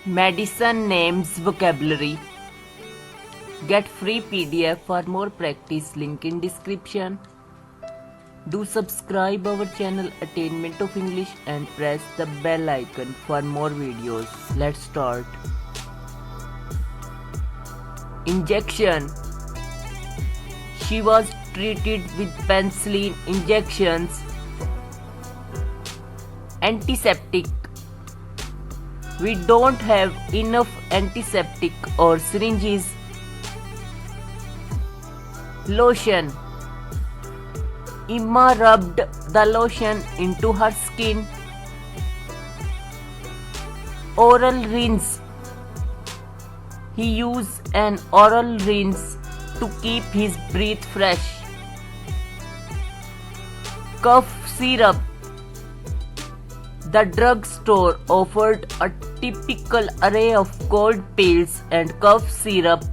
Medicine names vocabulary. Get free PDF for more practice, link in description. Do subscribe our channel Attainment of English and press the bell icon for more videos. Let's start. Injection. She was treated with penicillin injections. Antiseptic. We don't have enough antiseptic or syringes. Lotion. Emma rubbed the lotion into her skin. Oral rinse. He used an oral rinse to keep his breath fresh. Cough syrup. The drugstore offered a typical array of cold pills and cough syrup.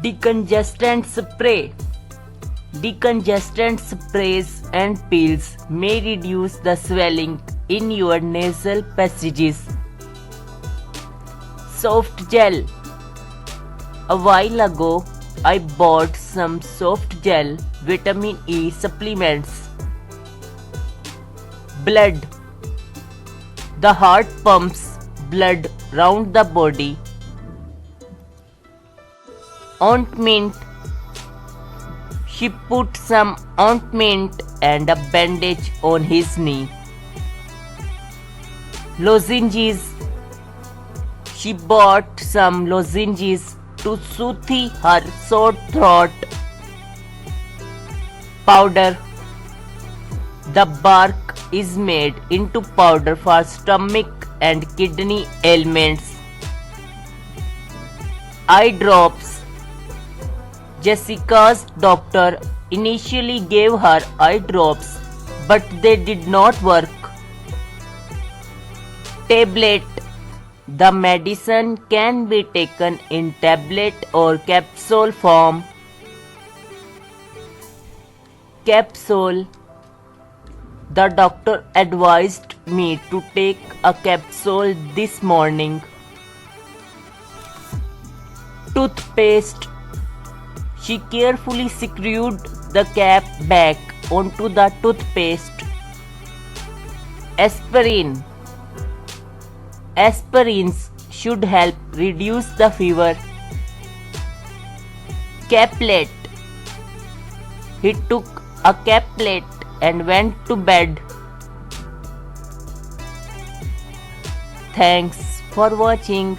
Decongestant spray. Decongestant sprays and pills may reduce the swelling in your nasal passages. Soft gel. A while ago, I bought some soft gel vitamin E supplements. Blood. The heart pumps blood round the body. Ointment. She put some ointment and a bandage on his knee. Lozenges. She bought some lozenges to soothe her sore throat. Powder. The bark is made into powder for stomach and kidney ailments. Eye drops. Jessica's doctor initially gave her eye drops, but they did not work. Tablet. The medicine can be taken in tablet or capsule form. Capsule. The doctor advised me to take a capsule this morning. Toothpaste. She carefully screwed the cap back onto the toothpaste. Aspirin. Aspirins should help reduce the fever. Caplet. He took a caplet and went to bed. Thanks for watching.